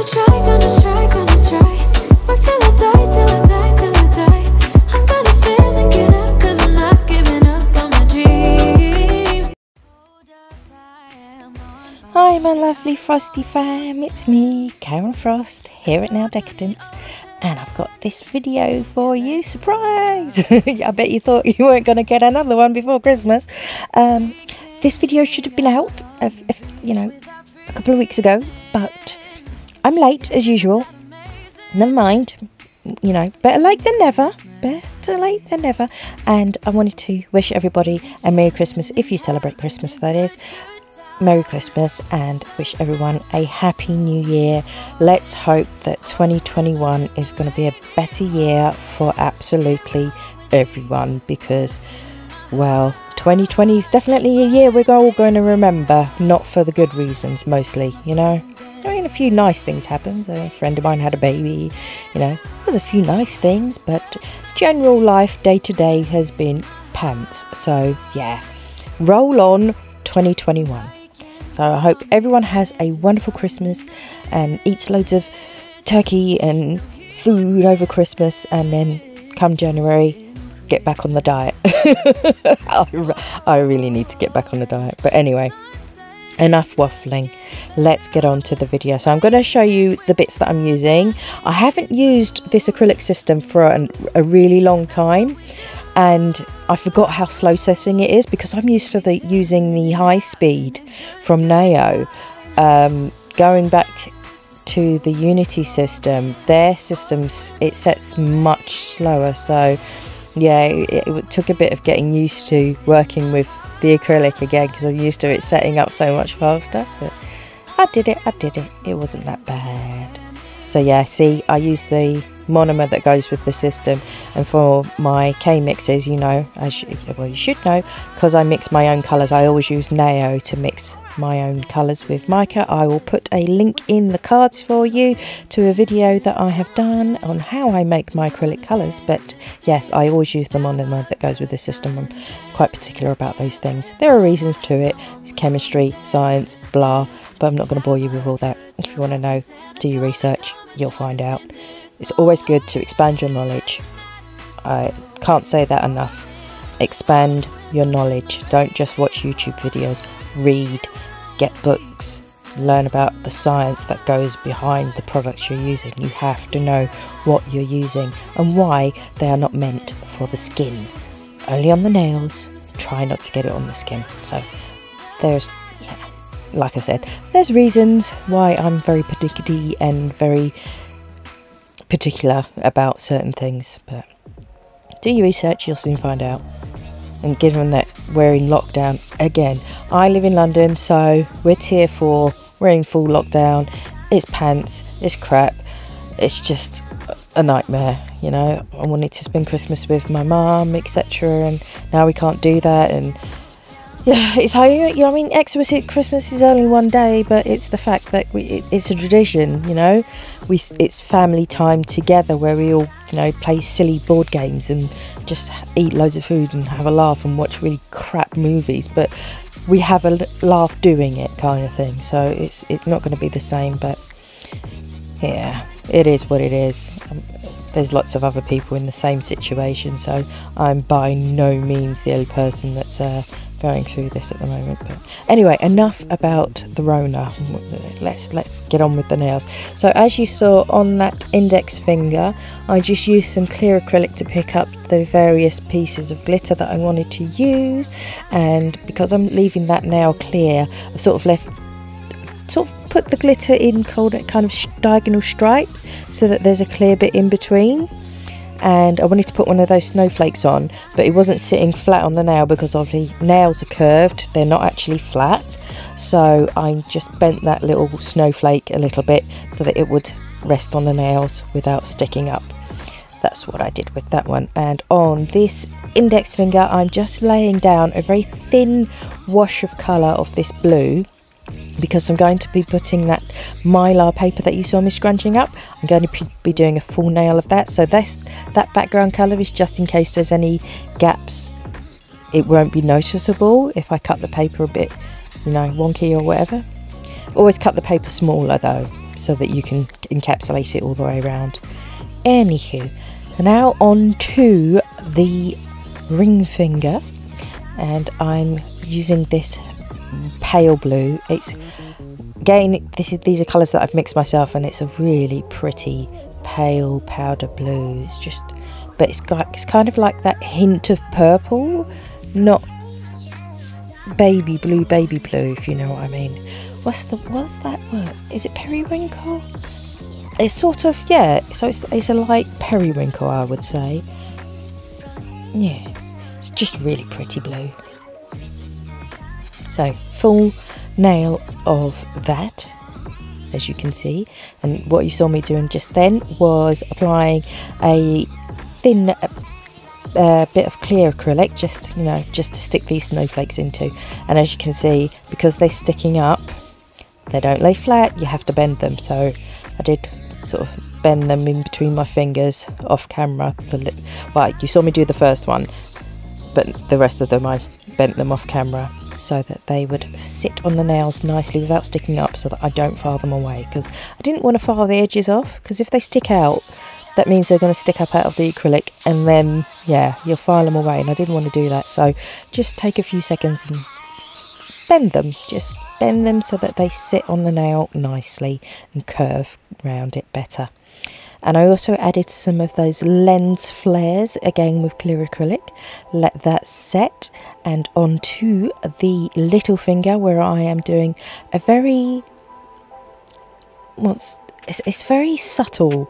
Work till I die, till I die, till I die. I'm gonna fail and get up, cause I'm not giving up on my dream. Hi my lovely Frosty fam, it's me, Karen Frost, here at Nail Decadence, and I've got this video for you, surprise! I bet you thought you weren't going to get another one before Christmas. This video should have been out, you know, a couple of weeks ago, but I'm late as usual. Never mind, you know, better late than never, better late than never. And I wanted to wish everybody a Merry Christmas, if you celebrate Christmas that is. Merry Christmas, and wish everyone a Happy New Year. Let's hope that 2021 is going to be a better year for absolutely everyone, because, well, 2020 is definitely a year we're all going to remember, not for the good reasons mostly, you know. I mean, a few nice things happened. A friend of mine had a baby, you know, there's a few nice things, but general life day to day has been pants. So yeah, roll on 2021. So I hope everyone has a wonderful Christmas and eats loads of turkey and food over Christmas, and then come January, get back on the diet. I really need to get back on the diet. But anyway, enough waffling. Let's get on to the video. So I'm going to show you the bits that I'm using. I haven't used this acrylic system for a really long time, and I forgot how slow setting it is, because I'm used to using the high speed from Nao. Going back to the Unity system, their systems, it sets much slower. So yeah, it took a bit of getting used to working with the acrylic again, because I'm used to it setting up so much faster. But I did it, it wasn't that bad. So yeah, see, I use the monomer that goes with the system, and for my K mixes, you know, well, you should know, because I mix my own colours, I always use Nao to mix my own colours with mica. I will put a link in the cards for you to a video that I have done on how I make my acrylic colours, but yes, I always use the monomer that goes with the system. I'm quite particular about those things. There are reasons to it, it's chemistry, science, blah, but I'm not going to bore you with all that. If you want to know, do your research, you'll find out. It's always good to expand your knowledge. I can't say that enough. Expand your knowledge. Don't just watch YouTube videos. Read, get books, learn about the science that goes behind the products you're using. You have to know what you're using and why they are not meant for the skin. Only on the nails. Try not to get it on the skin. So there's, yeah, like I said, there's reasons why I'm very particular and very particular about certain things, but do your research, you'll soon find out. And given that we're in lockdown again, I live in London, so we're tier 4, we're in full lockdown. It's pants, it's crap, it's just a nightmare, you know. I wanted to spend Christmas with my mum, etc., and now we can't do that. And yeah, it's how you know, I mean, Christmas is only one day, but it's the fact that it's a tradition, you know. It's family time together where we all, you know, play silly board games and just eat loads of food and have a laugh and watch really crap movies, but we have a laugh doing it, kind of thing. So it's not going to be the same, but yeah, it is what it is. There's lots of other people in the same situation, so I'm by no means the only person that's going through this at the moment. But anyway, enough about the Rona. Let's get on with the nails. So as you saw on that index finger, I just used some clear acrylic to pick up the various pieces of glitter that I wanted to use, and because I'm leaving that nail clear, I sort of put the glitter in kind of diagonal stripes so that there's a clear bit in between. And I wanted to put one of those snowflakes on, but it wasn't sitting flat on the nail because of the nails are curved, they're not actually flat. So I just bent that little snowflake a little bit so that it would rest on the nails without sticking up. That's what I did with that one. And on this index finger, I'm just laying down a very thin wash of colour of this blue, because I'm going to be putting that mylar paper that you saw me scrunching up. I'm going to be doing a full nail of that, so that background colour is just in case there's any gaps. It won't be noticeable if I cut the paper a bit, you know, wonky or whatever. Always cut the paper smaller though, so that you can encapsulate it all the way around. Anywho, so now on to the ring finger, and I'm using this pale blue. It's again, these are colours that I've mixed myself, and it's a really pretty pale powder blue. It's just, but it's kind of like that hint of purple, not baby blue, if you know what I mean. What's that word? Is it periwinkle? It's sort of, yeah, so it's a light periwinkle, I would say. Yeah, it's just really pretty blue. So full nail of that, as you can see, and what you saw me doing just then was applying a thin bit of clear acrylic, just to stick these snowflakes into. And as you can see, because they're sticking up, they don't lay flat, you have to bend them. So I did sort of bend them in between my fingers off camera. Well, you saw me do the first one, but the rest of them I bent them off camera so that they would sit on the nails nicely without sticking up, so that I don't file them away, because I didn't want to file the edges off, because if they stick out, that means they're going to stick up out of the acrylic, and then yeah, you'll file them away, and I didn't want to do that. So just take a few seconds and bend them, just bend them so that they sit on the nail nicely and curve around it better. And I also added some of those lens flares, again with clear acrylic. Let that set, and onto the little finger, where I am doing a very, it's very subtle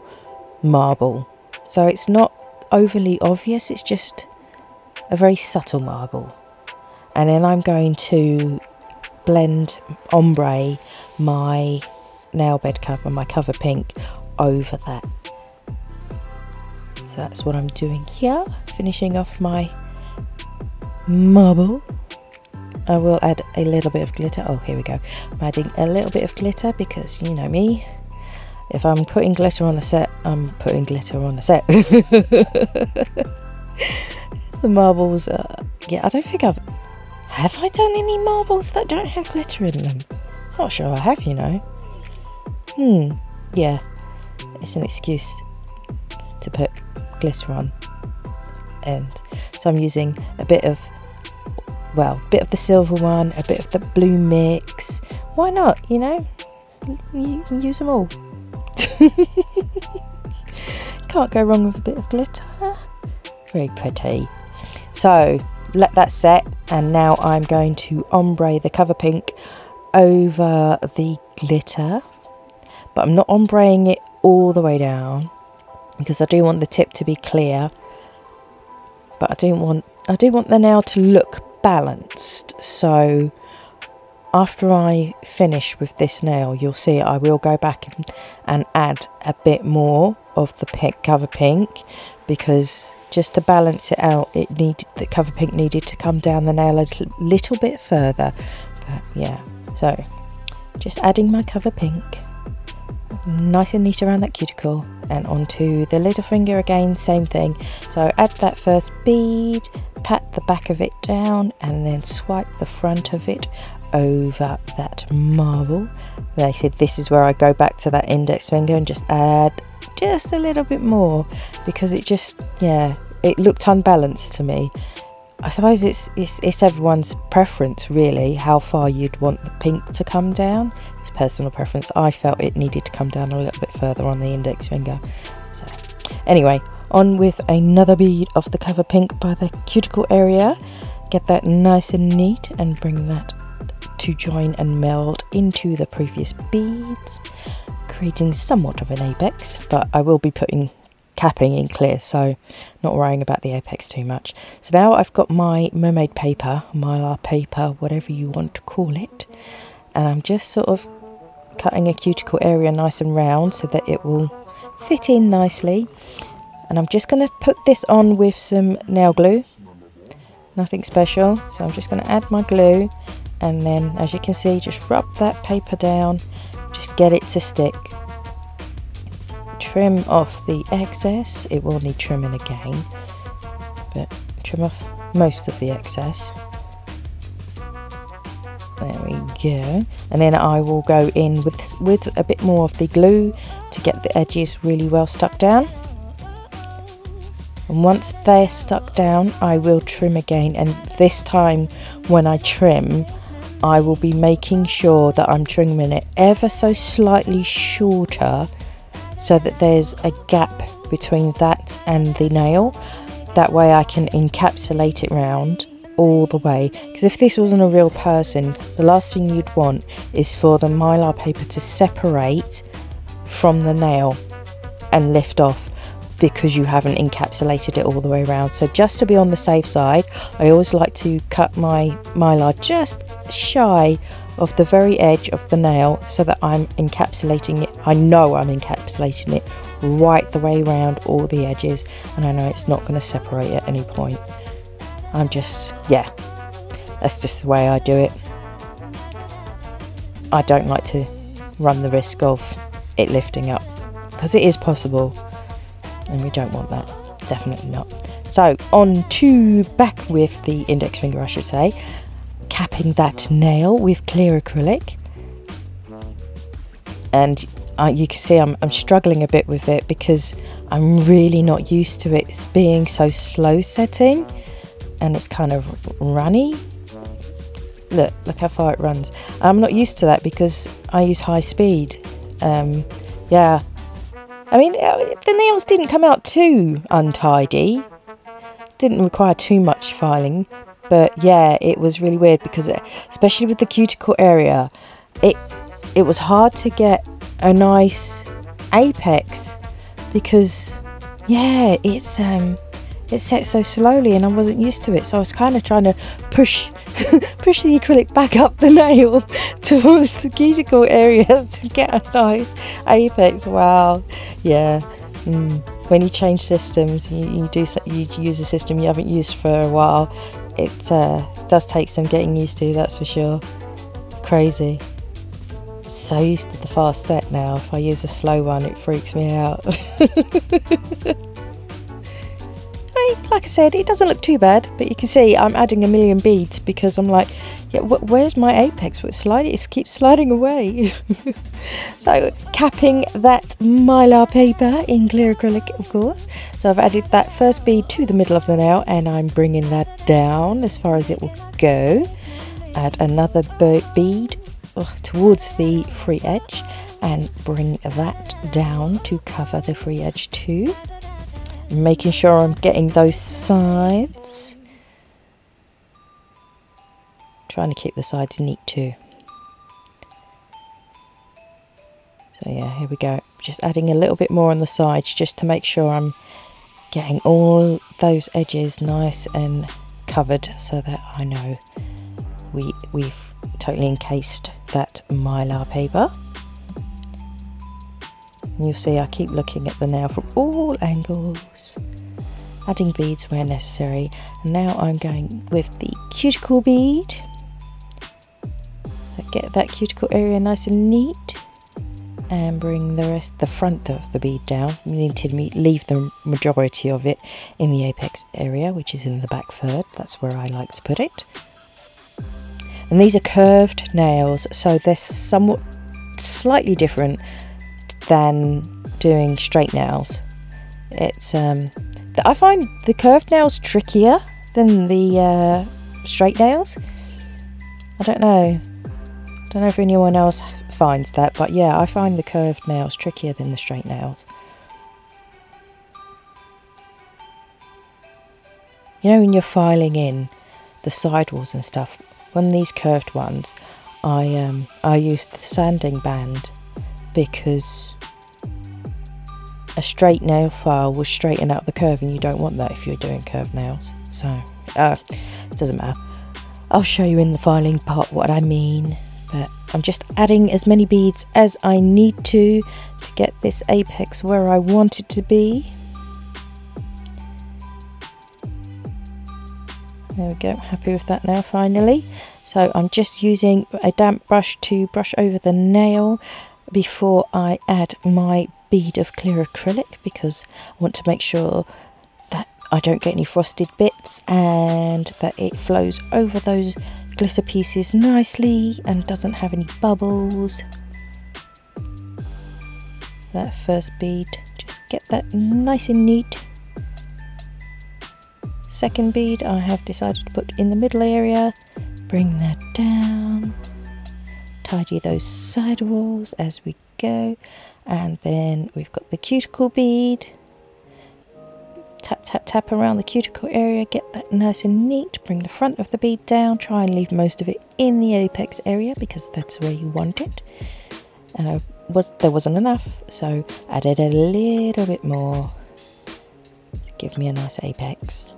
marble. So it's not overly obvious, it's just a very subtle marble. And then I'm going to blend ombre my nail bed cover, my cover pink, over that. So that's what I'm doing here, finishing off my marble. I will add a little bit of glitter. Oh, here we go. I'm adding a little bit of glitter because you know me. If I'm putting glitter on the set, I'm putting glitter on the set. The marbles, yeah, I don't think have I done any marbles that don't have glitter in them? Not sure I have, you know. Yeah, it's an excuse to put glitter on. And so I'm using a bit of the silver one, a bit of the blue mix. Why not, you know? You can use them all. Can't go wrong with a bit of glitter. Very pretty. So let that set, and now I'm going to ombre the cover pink over the glitter, but I'm not ombreing it all the way down because I do want the tip to be clear, but I do want the nail to look balanced. So after I finish with this nail, you'll see I will go back and add a bit more of the cover pink, because just to balance it out, the cover pink needed to come down the nail a little bit further. But yeah, so just adding my cover pink, nice and neat around that cuticle, and onto the little finger again, same thing. So add that first bead, pat the back of it down, and then swipe the front of it over that marble. Like I said, this is where I go back to that index finger and just add just a little bit more, because it just, yeah, it looked unbalanced to me. I suppose it's everyone's preference really, how far you'd want the pink to come down. It's personal preference. I felt it needed to come down a little bit further on the index finger. So anyway, on with another bead of the cover pink by the cuticle area. Get that nice and neat and bring that to join and meld into the previous beads, creating somewhat of an apex, but I will be capping in clear, so not worrying about the apex too much. So now I've got my mermaid paper, mylar paper, whatever you want to call it, and I'm just sort of cutting a cuticle area nice and round so that it will fit in nicely. And I'm just going to put this on with some nail glue, nothing special. So I'm just going to add my glue, and then as you can see, just rub that paper down, just get it to stick. Trim off the excess, it will need trimming again, but trim off most of the excess. There we go. And then I will go in with a bit more of the glue to get the edges really well stuck down. And once they're stuck down, I will trim again. And this time when I trim, I will be making sure that I'm trimming it ever so slightly shorter, so that there's a gap between that and the nail. That way I can encapsulate it round all the way, because if this wasn't a real person, the last thing you'd want is for the mylar paper to separate from the nail and lift off, because you haven't encapsulated it all the way around. So just to be on the safe side, I always like to cut my mylar just shy of the very edge of the nail, so that I'm encapsulating it. I know I'm encapsulating it right the way around all the edges, and I know it's not going to separate at any point. I'm just, yeah, that's just the way I do it. I don't like to run the risk of it lifting up, because it is possible, and we don't want that, definitely not. So on to back with the index finger, I should say, capping that nail with clear acrylic. And you can see I'm struggling a bit with it, because I'm really not used to it being so slow setting, and it's kind of runny. Look how far it runs. I'm not used to that because I use high speed. Yeah, I mean, the nails didn't come out too untidy, didn't require too much filing, but yeah, it was really weird, because especially with the cuticle area, it was hard to get a nice apex, because yeah, it set so slowly and I wasn't used to it. So I was kind of trying to push the acrylic back up the nail towards the cuticle area to get a nice apex. Wow. Yeah. When you change systems, you use a system you haven't used for a while, it does take some getting used to, that's for sure. Crazy. So used to the fast set now. If I use a slow one, it freaks me out. Like I said, it doesn't look too bad, but you can see I'm adding a million beads, because I'm like, yeah, where's my apex? It keeps sliding away. So capping that mylar paper in clear acrylic, of course. So I've added that first bead to the middle of the nail, and I'm bringing that down as far as it will go. Add another bead towards the free edge, and bring that down to cover the free edge too. Making sure I'm getting those sides, trying to keep the sides neat too. So yeah, here we go, just adding a little bit more on the sides, just to make sure I'm getting all those edges nice and covered, so that I know we've totally encased that mylar paper. And you'll see I keep looking at the nail from all angles, adding beads where necessary. And now I'm going with the cuticle bead. So get that cuticle area nice and neat, and bring the front of the bead down. You need to leave the majority of it in the apex area, which is in the back third. That's where I like to put it. And these are curved nails, so they're somewhat slightly different than doing straight nails. It's I find the curved nails trickier than the straight nails. I don't know if anyone else finds that, but yeah, I find the curved nails trickier than the straight nails. You know, when you're filing in the sidewalls and stuff, on these curved ones, I used the sanding band, because a straight nail file will straighten out the curve, and you don't want that if you're doing curved nails. So it doesn't matter. I'll show you in the filing part what I mean, but I'm just adding as many beads as I need to get this apex where I want it to be. There we go, happy with that now finally. So I'm just using a damp brush to brush over the nail before I add my bead of clear acrylic, because I want to make sure that I don't get any frosted bits and that it flows over those glitter pieces nicely and doesn't have any bubbles. That first bead, just get that nice and neat. Second bead I have decided to put in the middle area, bring that down, tidy those side walls as we go, and then we've got the cuticle bead. Tap tap tap around the cuticle area, get that nice and neat, bring the front of the bead down, try and leave most of it in the apex area because that's where you want it. And there wasn't enough, so added a little bit more to give me a nice apex.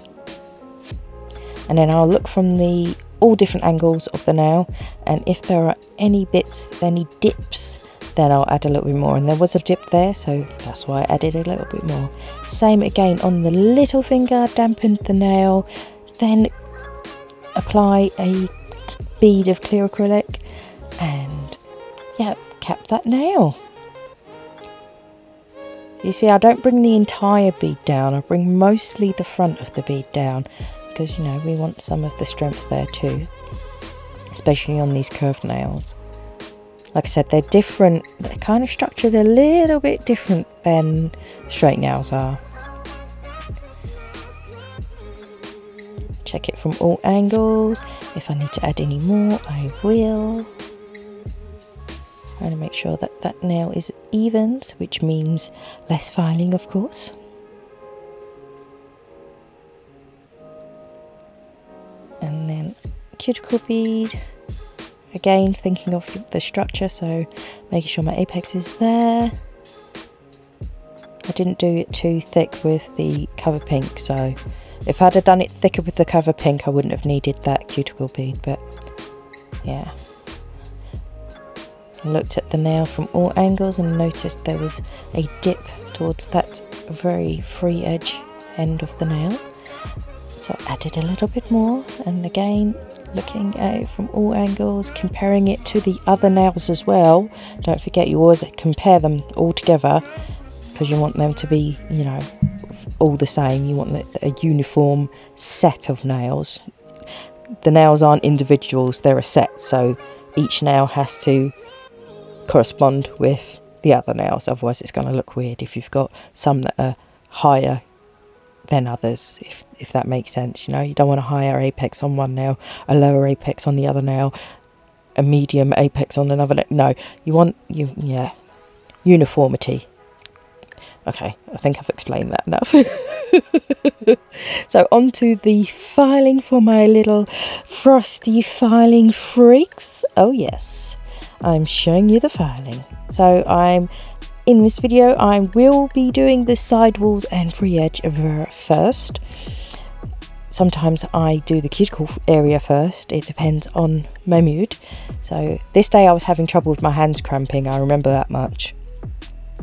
And then I'll look from the all different angles of the nail, and if there are any bits, any dips, then I'll add a little bit more. And there was a dip there, so that's why I added a little bit more. Same again on the little finger, dampened the nail, then apply a bead of clear acrylic and yeah, cap that nail. You see, I don't bring the entire bead down, I bring mostly the front of the bead down because, you know, we want some of the strength there too, especially on these curved nails. Like I said, they're different, they're kind of structured a little bit different than straight nails are. Check it from all angles. If I need to add any more, I will. Trying to make sure that that nail is evened, which means less filing, of course. And then cuticle bead. Again, thinking of the structure, so making sure my apex is there. I didn't do it too thick with the cover pink, so if I'd have done it thicker with the cover pink, I wouldn't have needed that cuticle bead, but yeah. I looked at the nail from all angles and noticed there was a dip towards that very free edge end of the nail. So I added a little bit more, and again, looking at it from all angles, comparing it to the other nails as well. Don't forget, you always compare them all together because you want them to be, you know, all the same. You want a uniform set of nails. The nails aren't individuals, they're a set, so each nail has to correspond with the other nails, otherwise it's going to look weird if you've got some that are higher than others, if that makes sense. You know, you don't want a higher apex on one nail, a lower apex on the other nail, a medium apex on another nail. No, you want uniformity. Okay, I think I've explained that enough. So on to the filing for my little frosty filing freaks. Oh yes, I'm showing you the filing. So in this video, I will be doing the sidewalls and free edge first. Sometimes I do the cuticle area first. It depends on my mood. So this day I was having trouble with my hands cramping. I remember that much.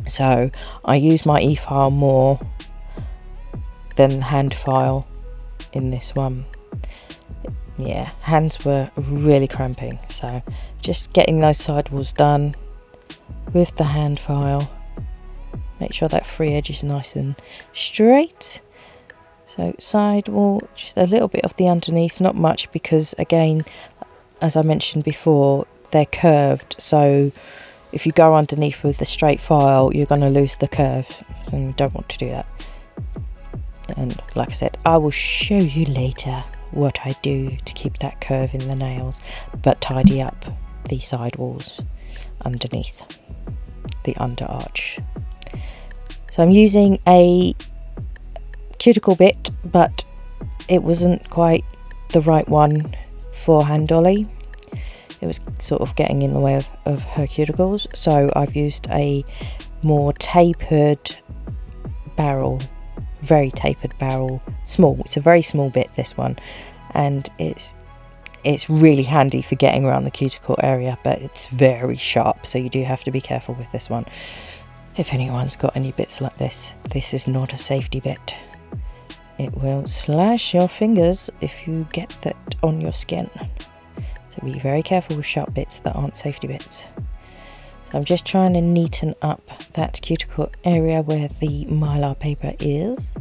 So I use my e-file more than hand file in this one. Yeah, hands were really cramping. So just getting those sidewalls done with the hand file. Make sure that free edge is nice and straight. So sidewall, just a little bit of the underneath, not much, because again, as I mentioned before, they're curved, so if you go underneath with the straight file, you're going to lose the curve, and you don't want to do that. And like I said, I will show you later what I do to keep that curve in the nails, but tidy up the sidewalls underneath the under arch. So I'm using a cuticle bit, but it wasn't quite the right one for hand dolly. It was sort of getting in the way of her cuticles, so I've used a more tapered barrel, very tapered barrel, small. It's a very small bit, this one, and it's really handy for getting around the cuticle area, but it's very sharp, so you do have to be careful with this one. If anyone's got any bits like this, this is not a safety bit. It will slash your fingers if you get that on your skin. So be very careful with sharp bits that aren't safety bits. So I'm just trying to neaten up that cuticle area where the mylar paper is.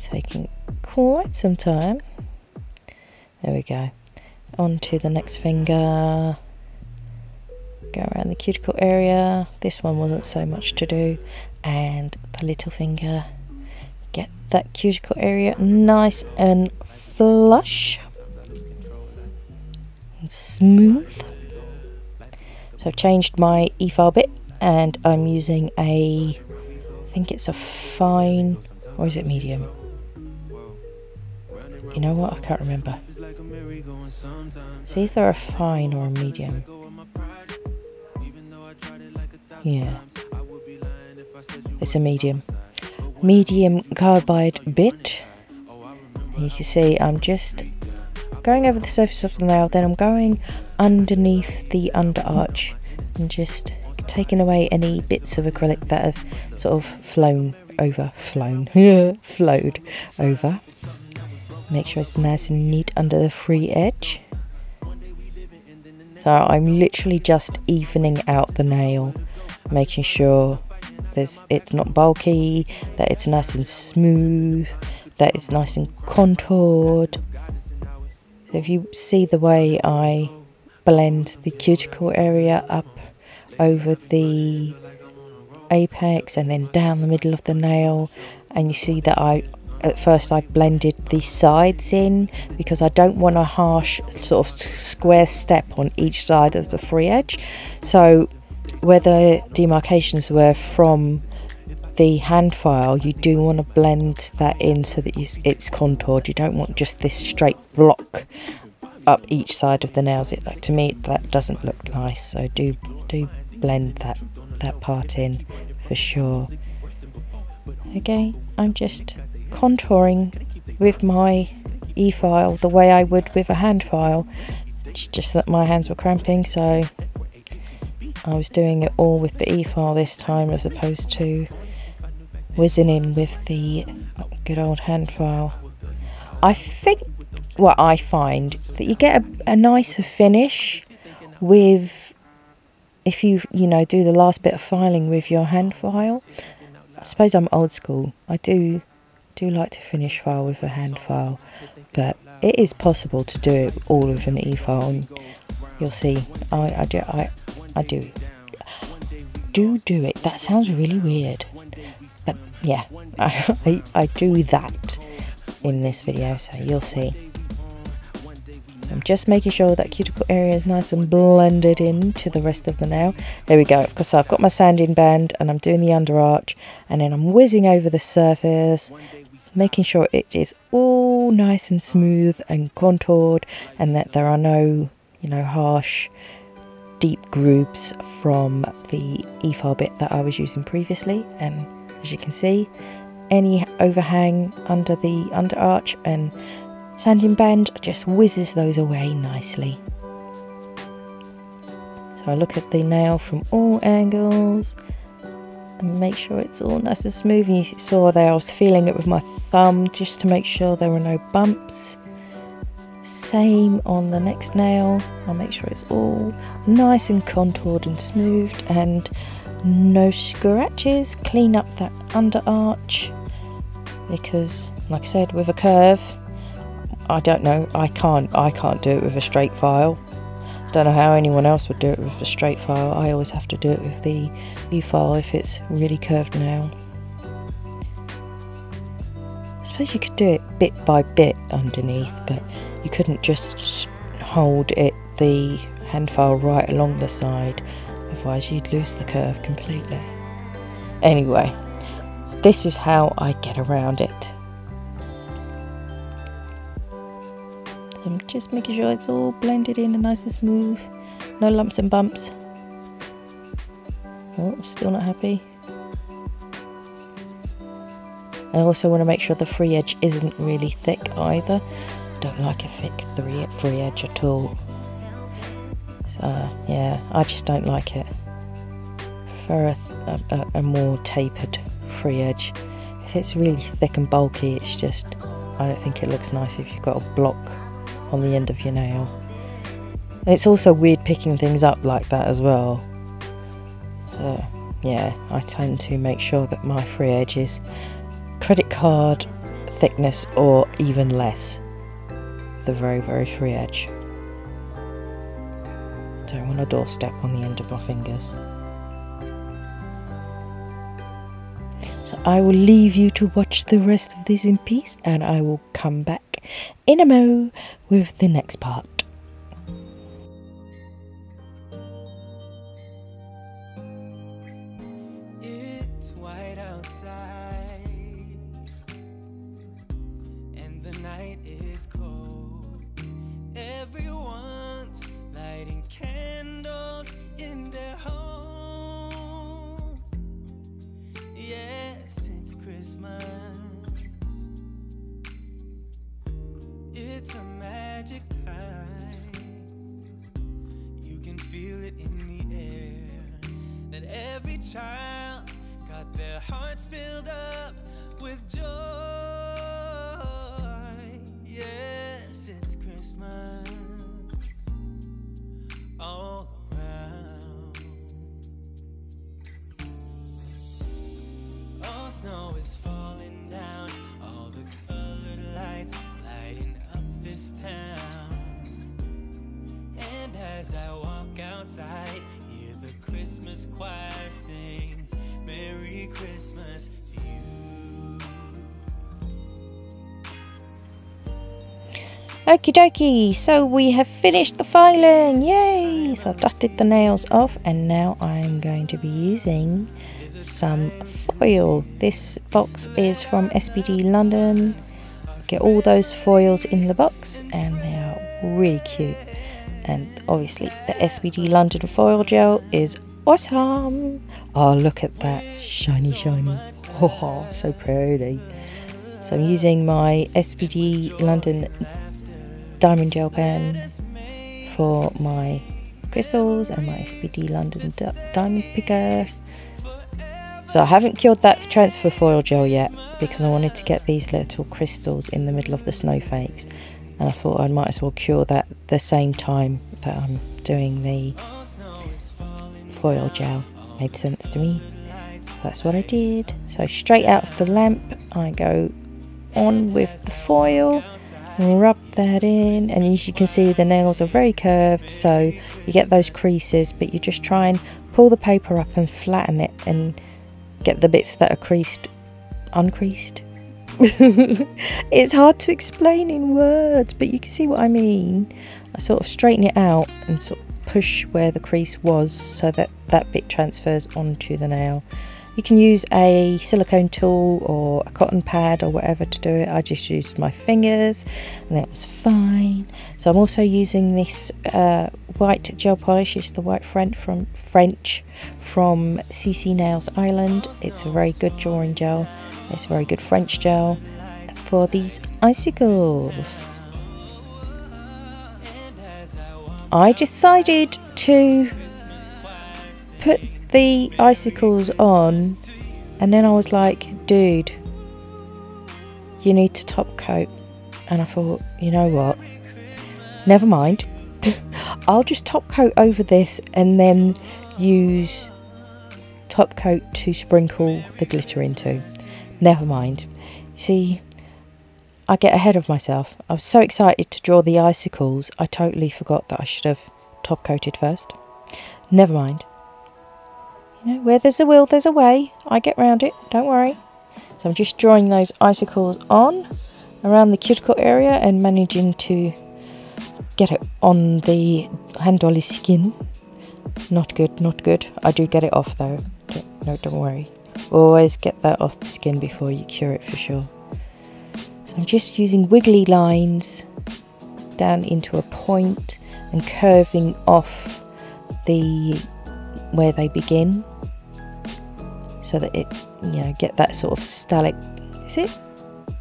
Taking quite some time. There we go. On to the next finger. Go around the cuticle area. This one wasn't so much to do. And the little finger. Get that cuticle area nice and flush. And smooth. So I've changed my e-file bit. And I'm using I think it's a fine, or is it medium? You know what, I can't remember. It's either a fine or a medium. Yeah, it's a medium. Medium carbide bit. You can see I'm just going over the surface of the nail, then I'm going underneath the under arch and just taking away any bits of acrylic that have sort of flowed over. Make sure it's nice and neat under the free edge. So I'm literally just evening out the nail, making sure it's not bulky, that it's nice and smooth, that it's nice and contoured. So if you see the way I blend the cuticle area up over the apex and then down the middle of the nail, and you see that at first I blended the sides in because I don't want a harsh sort of square step on each side of the free edge. So where the demarcations were from the hand file, you do want to blend that in so that it's contoured. You don't want just this straight block up each side of the nails. To me that doesn't look nice, so do blend that part in for sure. Okay, I'm just contouring with my e-file the way I would with a hand file. It's just that my hands were cramping, so I was doing it all with the e-file this time as opposed to whizzing in with the good old hand file. I think what I find that you get a nicer finish with if you do the last bit of filing with your hand file. I suppose I'm old school. I do like to finish file with a hand file, but it is possible to do it all with an e-file, and you'll see I do it. That sounds really weird, but yeah, I do that in this video, so you'll see. So I'm just making sure that cuticle area is nice and blended into the rest of the nail. There we go. Because I've got my sanding band and I'm doing the under arch, and then I'm whizzing over the surface, making sure it is all nice and smooth and contoured, and that there are no, harsh deep grooves from the e-file bit that I was using previously. And as you can see, any overhang under the under arch and sanding band just whizzes those away nicely. So I look at the nail from all angles and make sure it's all nice and smooth. And you saw there I was feeling it with my thumb just to make sure there were no bumps. Same on the next nail. I'll make sure it's all nice and contoured and smoothed and no scratches. Clean up that under arch because, like I said, with a curve, I don't know, I can't do it with a straight file. Don't know how anyone else would do it with a straight file. I always have to do it with the e-file if it's really curved nail. I suppose you could do it bit by bit underneath, but you couldn't just hold the hand file right along the side, otherwise you'd lose the curve completely. Anyway, this is how I get around it. I'm just making sure it's all blended in and nice and smooth, no lumps and bumps. Oh, still not happy. I also want to make sure the free edge isn't really thick either. Don't like a thick free edge at all. So yeah, I just don't like it. Prefer a more tapered free edge. If it's really thick and bulky, it's just, I don't think it looks nice if you've got a block on the end of your nail. And it's also weird picking things up like that as well. So yeah, I tend to make sure that my free edge is credit card thickness or even less. The very, very free edge. Don't want a doorstep on the end of my fingers. So I will leave you to watch the rest of this in peace, and I will come back in a mo with the next part. It's white outside and the night is cold. Everyone's lighting candles in their homes. Yes, it's Christmas. It's a magic time. You can feel it in the air, that every child got their hearts filled up with joy. Yes, it's Christmas all around. All snow is falling down, all the colored lights lighting up this town. And as I walk outside, hear the Christmas choir sing, Merry Christmas to you. Okie dokie, so we have finished the filing, yay! So I've dusted the nails off, and now I'm going to be using some foil. This box is from SBD London. Get all those foils in the box, and they are really cute. And obviously the SBD London foil gel is awesome. Oh, look at that, shiny shiny. Oh, so pretty. So I'm using my SBD London diamond gel pen for my crystals and my SBD London diamond picker. So I haven't cured that transfer foil gel yet because I wanted to get these little crystals in the middle of the snowflakes, and I thought I might as well cure that the same time that I'm doing the foil gel. Made sense to me. That's what I did. So straight out of the lamp I go on with the foil and rub that in, and as you can see the nails are very curved, so you get those creases, but you just try and pull the paper up and flatten it and get the bits that are creased uncreased. It's hard to explain in words, but you can see what I mean. I sort of straighten it out and sort of push where the crease was so that that bit transfers onto the nail. You can use a silicone tool or a cotton pad or whatever to do it. I just used my fingers and that was fine. So I'm also using this white gel polish. It's the white French from CC Nails Island. It's a very good drawing gel. It's a very good French gel for these icicles. I decided to put the icicles on, and then I was like, dude, you need to top coat. And I thought, you know what, never mind. I'll just top coat over this and then use top coat to sprinkle the glitter into. Never mind. See, I get ahead of myself. I was so excited to draw the icicles, I totally forgot that I should have top coated first. Never mind. You know, where there's a will, there's a way. I get round it, don't worry. So I'm just drawing those icicles on around the cuticle area and managing to get it on the hand dolly's skin. Not good, not good. I do get it off though. Don't worry. Always get that off the skin before you cure it for sure. So I'm just using wiggly lines down into a point and curving off the where they begin, so that it, you know, get that sort of is it?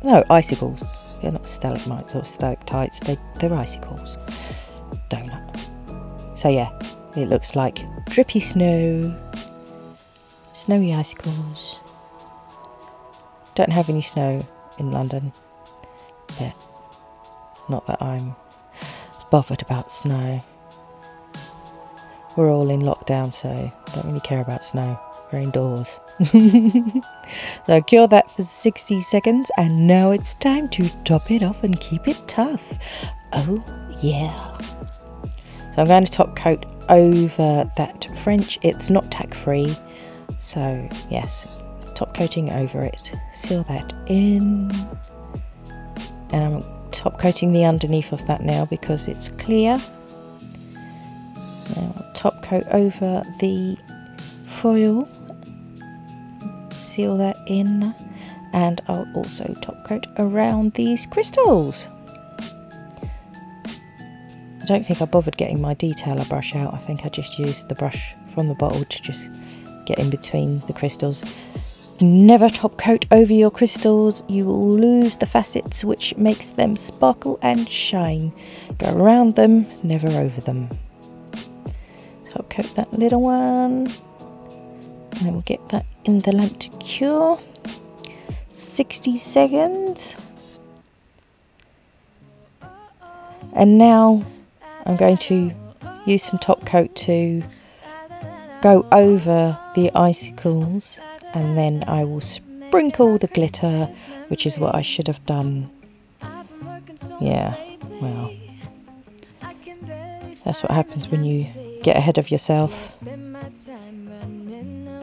No, icicles. They're not stalagmites or stalactites. They're icicles. Donut. So yeah, it looks like drippy snow, snowy icicles. Don't have any snow in London yet. Not that I'm bothered about snow. We're all in lockdown, so don't really care about snow, we're indoors. So cure that for 60 seconds, and now it's time to top it off and keep it tough. Oh yeah. So I'm going to top coat over that French. It's not tack free, so yes, top coating over it. Seal that in, and I'm top coating the underneath of that now because it's clear. Now top coat over the foil, seal that in, and I'll also top coat around these crystals. I don't think I bothered getting my detailer brush out. I think I just used the brush from the bottle to just get in between the crystals. Never top coat over your crystals, you will lose the facets which makes them sparkle and shine. Go around them, never over them. Top coat that little one, and then we'll get that in the lamp to cure. 60 seconds. And now I'm going to use some top coat to go over the icicles, and then I will sprinkle the glitter, which is what I should have done. Yeah, well, that's what happens when you get ahead of yourself.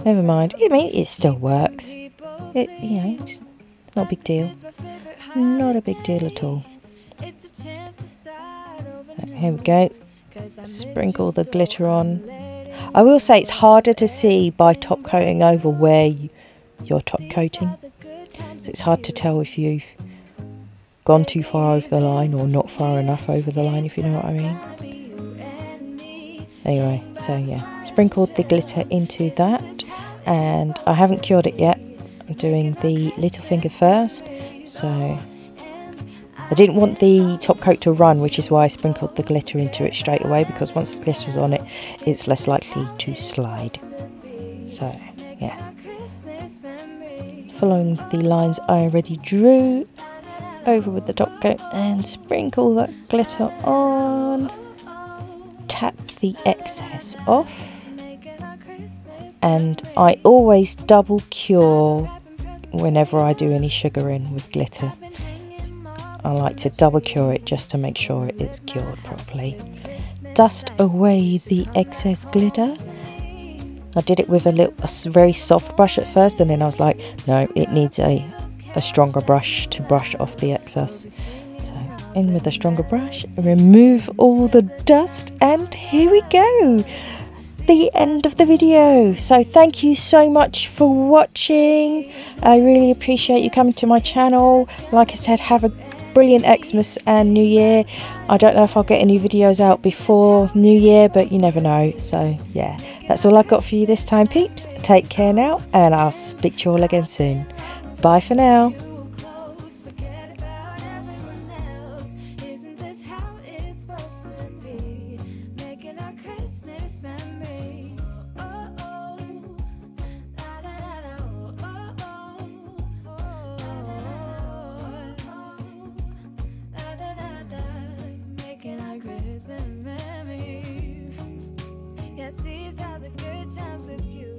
Never mind. I mean, it still works. It, you know, it's not a big deal. Not a big deal at all. Here we go. Sprinkle the glitter on. I will say it's harder to see by top coating over where you're top coating. So it's hard to tell if you've gone too far over the line or not far enough over the line, if you know what I mean. Anyway, so yeah, sprinkled the glitter into that, and I haven't cured it yet. I'm doing the little finger first, so I didn't want the top coat to run, which is why I sprinkled the glitter into it straight away, because once the glitter's on it, it's less likely to slide. So yeah, following the lines I already drew, over with the top coat and sprinkle that glitter on. Tap the excess off, and I always double cure whenever I do any sugaring with glitter. I like to double cure it just to make sure it's cured properly. Dust away the excess glitter. I did it with a very soft brush at first, and then I was like, no, it needs a stronger brush to brush off the excess. So in with a stronger brush, remove all the dust, and here we go. The end of the video. So thank you so much for watching. I really appreciate you coming to my channel. Like I said, have a brilliant Xmas and New Year. I don't know if I'll get any videos out before New Year, but you never know. So yeah, that's all I've got for you this time, peeps. Take care now, and I'll speak to you all again soon. Bye for now. Christmas memories. Yes, these are the good times with you.